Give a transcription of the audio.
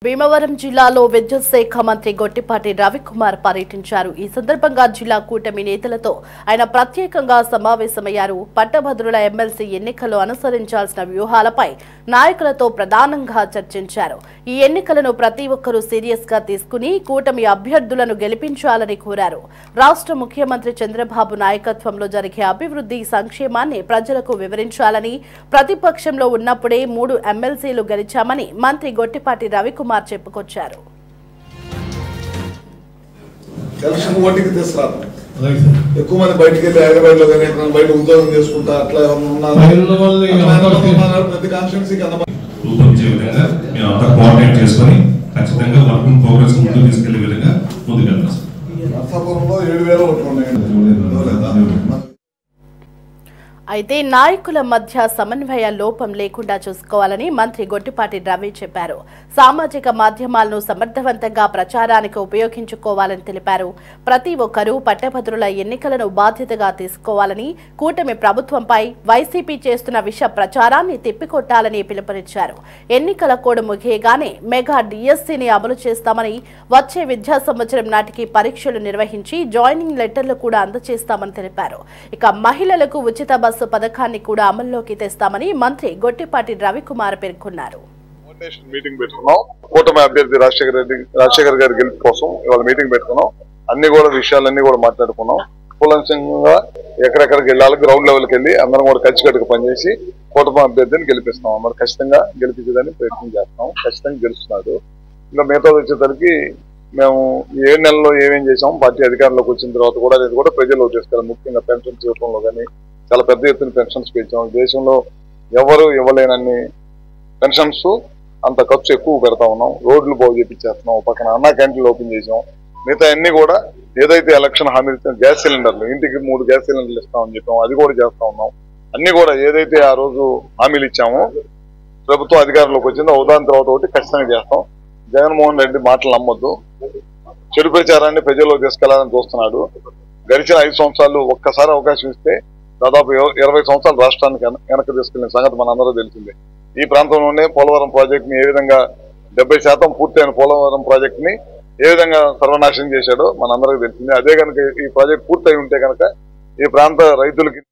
భీమవరం జిల్లాలో విద్యుత్ శాఖ మంత్రి గొట్టిపాటి రవికుమార్ పర్యటించారు. ఈ సందర్భంగా జిల్లా కూటమి నేతలతో ఆయన ప్రత్యేకంగా సమావేశమయ్యారు. పట్టభద్రుల ఎమ్మెల్సీ ఎన్నికల్లో అనుసరించాల్సిన వ్యూహాలపై నాయకులతో ప్రధానంగా చర్చించారు. ఈ ఎన్నికలను ప్రతి ఒక్కరూ సీరియస్ గా తీసుకుని కూటమి అభ్యర్థులను గెలిపించాలని కోరారు. రాష్ట్ర ముఖ్యమంత్రి చంద్రబాబు నాయకత్వంలో జరిగే అభివృద్ధి సంక్షేమాన్ని ప్రజలకు వివరించాలని, ప్రతిపక్షంలో ఉన్నప్పుడే 3 ఎమ్మెల్సీలు గెలిచామని మంత్రి గొట్టిపాటి రవికుమార్ చెప్పుకొచ్చారు. ఎక్కువ మంది బయటికి వెళ్ళి హైదరాబాద్ లో కానీ బయట ఉద్యోగం చేసుకుంటా అట్లా ప్రతి కాన్స్టిట్యున్సీకి రూపొందించే విధంగా మేము అంతా కోఆర్డినేట్ చేసుకొని ఖచ్చితంగా వర్క్ ఇన్ ప్రోగ్రెస్ ముందుకు తీసుకెళ్లే విధంగా ముందుకెళ్తాం. నర్సాపురంలో 7,000 ఓట్లు ఉన్నాయి. అయితే నాయకుల మధ్య సమన్వయ లోపం లేకుండా చూసుకోవాలని మంత్రి గొట్టిపాటి రవి చెప్పారు. సామాజిక మాధ్యమాలను సమర్థవంతంగా ప్రచారానికి ఉపయోగించుకోవాలని తెలిపారు. ప్రతి ఒక్కరూ పట్టభద్రుల ఎన్నికలను బాధ్యతగా తీసుకోవాలని, కూటమి ప్రభుత్వంపై వైసీపీ చేస్తున్న విష ప్రచారాన్ని తిప్పికొట్టాలని పిలుపునిచ్చారు. ఎన్నికల కోడ్ ముగియగానే మెగా డిఎస్సీని అమలు చేస్తామని, వచ్చే విద్యా సంవత్సరం నాటికి పరీక్షలు నిర్వహించి జాయినింగ్ లెటర్లు కూడా అందజేస్తామని తెలిపారు. ఇక మహిళలకు ఉచిత బస్సు పథకాన్ని కూడా అమల్లోకి తెస్తామని మంత్రి గొట్టిపాటి రవికుమార్ పేర్కొన్నారు. మీటింగ్ పెట్టుకున్నాం. కూటమి అభ్యర్థి రాజశేఖర్ గారి గెలుపు కోసం ఇవాళ మీటింగ్ పెట్టుకున్నాం. అన్ని కూడా విషయాలన్నీ కూడా మాట్లాడుకున్నాం. కూలంకంగా ఎక్కడెక్కడికి వెళ్ళాలి, గ్రౌండ్ లెవెల్కి వెళ్ళి అందరం కూడా కలిసికట్టుగా పనిచేసి కూటమి అభ్యర్థిని గెలిపిస్తాం. మరి ఖచ్చితంగా గెలిపించడానికి ప్రయత్నం చేస్తున్నాం. ఖచ్చితంగా గెలుస్తున్నాడు. ఇంకా మిగతా వచ్చేసరికి మేము 7 నెలల్లో ఏమేం చేసాం, పార్టీ అధికారంలోకి వచ్చిన తర్వాత కూడా నేను కూడా ప్రజల్లో తీసుకెళ్ళాలి. ముఖ్యంగా పెన్షన్స్ రూపంలో కానీ చాలా పెద్ద ఎత్తున పెన్షన్స్ పెంచాం. దేశంలో ఎవరు ఇవ్వలేనన్ని పెన్షన్స్, అంత ఖర్చు ఎక్కువ పెడతా ఉన్నాం. రోడ్లు బాగు చేపించేస్తున్నాం. పక్కన అన్నా క్యాంటీన్లు ఓపెన్ చేసాం. మిగతా అన్ని కూడా ఏదైతే ఎలక్షన్ హామీలు ఇచ్చిన గ్యాస్ సిలిండర్లు, ఇంటికి 3 గ్యాస్ సిలిండర్లు ఇస్తామని చెప్పాం, అది కూడా చేస్తా ఉన్నాం. అన్ని కూడా ఏదైతే ఆ రోజు హామీలు ఇచ్చామో ప్రభుత్వం అధికారంలోకి వచ్చిందో ఒకదాని తర్వాత ఒకటి ఖచ్చితంగా చేస్తాం. జగన్మోహన్ రెడ్డి మాటలు నమ్మొద్దు. చెడు ప్రచారాన్ని ప్రజల్లో తీసుకెళ్లాలని చూస్తున్నాడు. గడిచిన 5 సంవత్సరాలు ఒక్కసారి అవకాశం ఇస్తే దాదాపు 20 సంవత్సరాలు రాష్ట్రానికి వెనక్కి తీసుకెళ్లిన సంగతి మనందరూ తెలిసిందే. ఈ ప్రాంతంలోనే పోలవరం ప్రాజెక్ట్ ని ఏ విధంగా 70% పూర్తయిన పోలవరం ప్రాజెక్ట్ ని ఏ విధంగా సర్వనాశనం చేశాడో మనందరికీ తెలిసిందే. అదే కనుక ఈ ప్రాజెక్ట్ పూర్తయి ఉంటే కనుక ఈ ప్రాంత రైతులకి